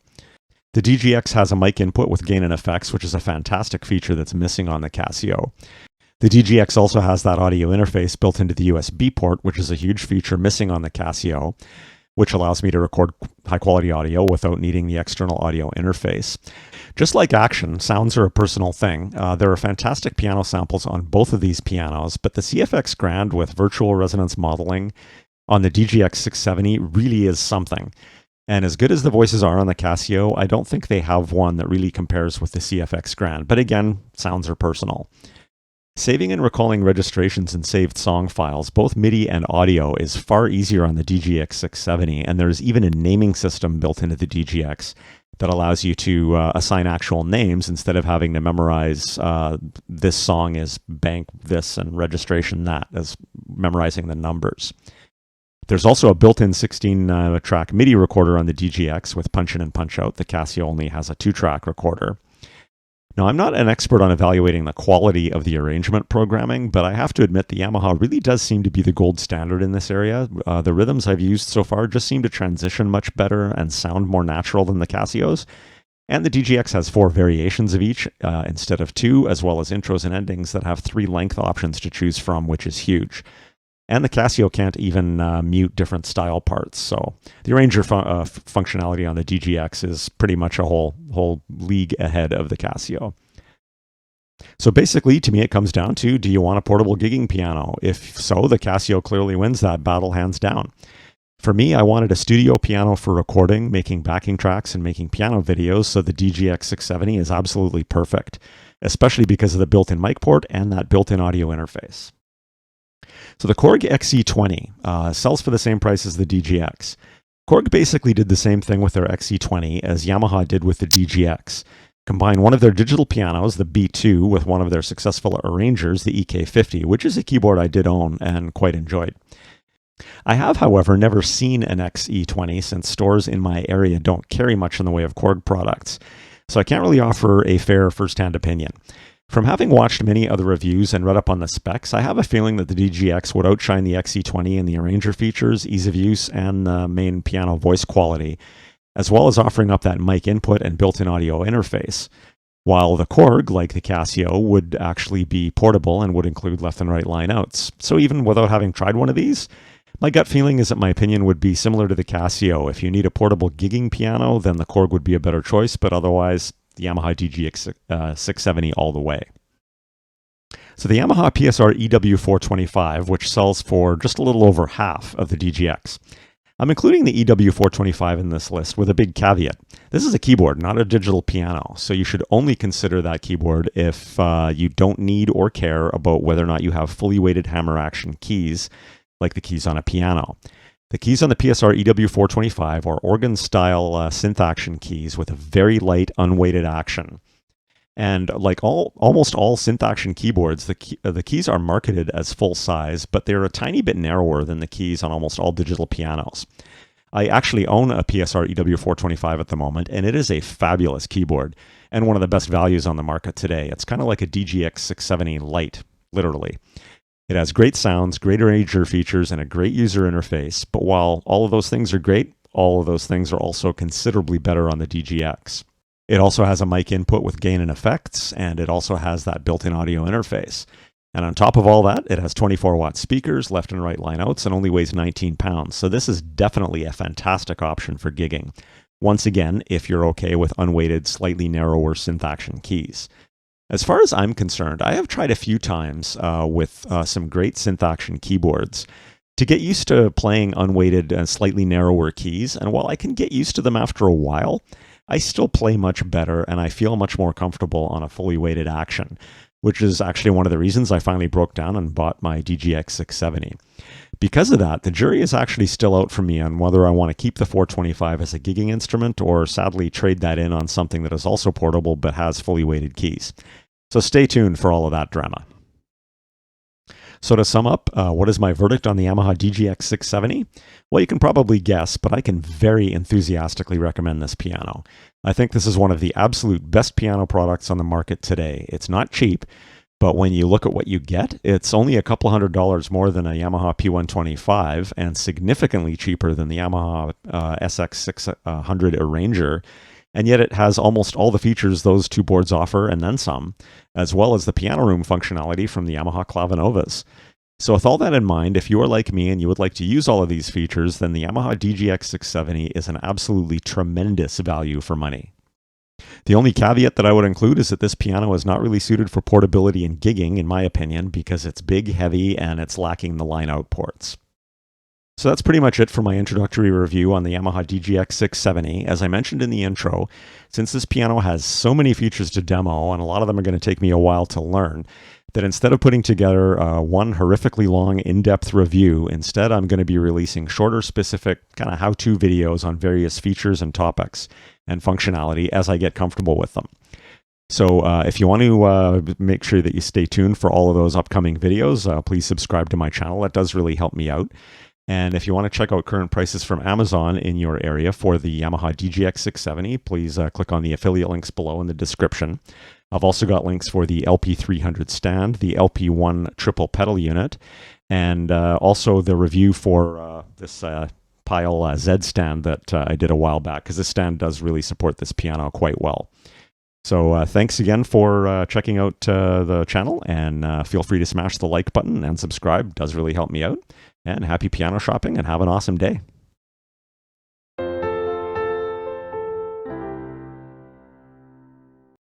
Speaker 1: The DGX has a mic input with gain and effects, which is a fantastic feature that's missing on the Casio. The DGX also has that audio interface built into the USB port, which is a huge feature missing on the Casio, which allows me to record high-quality audio without needing the external audio interface. Just like action, sounds are a personal thing. There are fantastic piano samples on both of these pianos, but the CFX Grand with virtual resonance modeling on the DGX-670 really is something. And as good as the voices are on the Casio, I don't think they have one that really compares with the CFX Grand. But again, sounds are personal. Saving and recalling registrations and saved song files, both MIDI and audio, is far easier on the DGX-670, and there's even a naming system built into the DGX that allows you to assign actual names instead of having to memorize this song is bank this and registration that, as memorizing the numbers. There's also a built-in 16-track MIDI recorder on the DGX with punch-in and punch-out. The Casio only has a 2-track recorder. Now, I'm not an expert on evaluating the quality of the arrangement programming, but I have to admit the Yamaha really does seem to be the gold standard in this area. The rhythms I've used so far just seem to transition much better and sound more natural than the Casios. And the DGX has 4 variations of each instead of 2, as well as intros and endings that have 3 length options to choose from, which is huge. And the Casio can't even mute different style parts. So the arranger functionality on the DGX is pretty much a whole league ahead of the Casio. So basically, to me, it comes down to, do you want a portable gigging piano? If so, the Casio clearly wins that battle hands down. For me, I wanted a studio piano for recording, making backing tracks, and making piano videos, so the DGX-670 is absolutely perfect, especially because of the built-in mic port and that built-in audio interface. So the Korg XE20 sells for the same price as the DGX. Korg basically did the same thing with their XE20 as Yamaha did with the DGX. Combine one of their digital pianos, the B2, with one of their successful arrangers, the EK50, which is a keyboard I did own and quite enjoyed. I have, however, never seen an XE20 since stores in my area don't carry much in the way of Korg products, so I can't really offer a fair first-hand opinion. From having watched many other reviews and read up on the specs, I have a feeling that the DGX would outshine the XE20 in the arranger features, ease of use, and the main piano voice quality, as well as offering up that mic input and built-in audio interface, while the Korg, like the Casio, would actually be portable and would include left and right line outs. So even without having tried one of these, my gut feeling is that my opinion would be similar to the Casio. If you need a portable gigging piano, then the Korg would be a better choice, but otherwise, the Yamaha DGX-670 all the way. So the Yamaha PSR EW425, which sells for just a little over half of the DGX. I'm including the EW425 in this list with a big caveat. This is a keyboard, not a digital piano, so you should only consider that keyboard if you don't need or care about whether or not you have fully weighted hammer action keys, like the keys on a piano. The keys on the PSR EW425 are organ-style synth action keys with a very light, unweighted action. And like almost all synth action keyboards, the keys are marketed as full size, but they're a tiny bit narrower than the keys on almost all digital pianos. I actually own a PSR EW425 at the moment, and it is a fabulous keyboard and one of the best values on the market today. It's kind of like a DGX-670 Lite, literally. It has great sounds, great arranger features, and a great user interface. But while all of those things are great, all of those things are also considerably better on the DGX. It also has a mic input with gain and effects, and it also has that built-in audio interface. And on top of all that, it has 24-watt speakers, left and right line outs, and only weighs 19 pounds. So this is definitely a fantastic option for gigging. Once again, if you're okay with unweighted, slightly narrower synth action keys. As far as I'm concerned, I have tried a few times with some great synth action keyboards to get used to playing unweighted and slightly narrower keys, and while I can get used to them after a while, I still play much better and I feel much more comfortable on a fully weighted action. which is actually one of the reasons I finally broke down and bought my DGX-670. Because of that, the jury is actually still out for me on whether I want to keep the 425 as a gigging instrument or sadly trade that in on something that is also portable but has fully weighted keys. So stay tuned for all of that drama. So to sum up, what is my verdict on the Yamaha DGX-670? Well, you can probably guess, but I can very enthusiastically recommend this piano. I think this is one of the absolute best piano products on the market today. It's not cheap, but when you look at what you get, it's only a couple $100 more than a Yamaha P125 and significantly cheaper than the Yamaha SX600 Arranger. And yet it has almost all the features those two boards offer and then some, as well as the piano room functionality from the Yamaha Clavinovas. So with all that in mind, if you are like me and you would like to use all of these features, then the Yamaha DGX670 is an absolutely tremendous value for money. The only caveat that I would include is that this piano is not really suited for portability and gigging, in my opinion, because it's big, heavy, and it's lacking the line-out ports. So that's pretty much it for my introductory review on the Yamaha DGX-670. As I mentioned in the intro, since this piano has so many features to demo, and a lot of them are going to take me a while to learn, that instead of putting together one horrifically long, in-depth review, instead I'm going to be releasing shorter, specific kind of how-to videos on various features and topics and functionality as I get comfortable with them. So if you want to make sure that you stay tuned for all of those upcoming videos, please subscribe to my channel. That does really help me out. And if you want to check out current prices from Amazon in your area for the Yamaha DGX670, please click on the affiliate links below in the description. I've also got links for the LP300 stand, the LP1 triple pedal unit, and also the review for this Pyle Z stand that I did a while back, because this stand does really support this piano quite well. So thanks again for checking out the channel, and feel free to smash the like button and subscribe. It does really help me out. And happy piano shopping, and have an awesome day.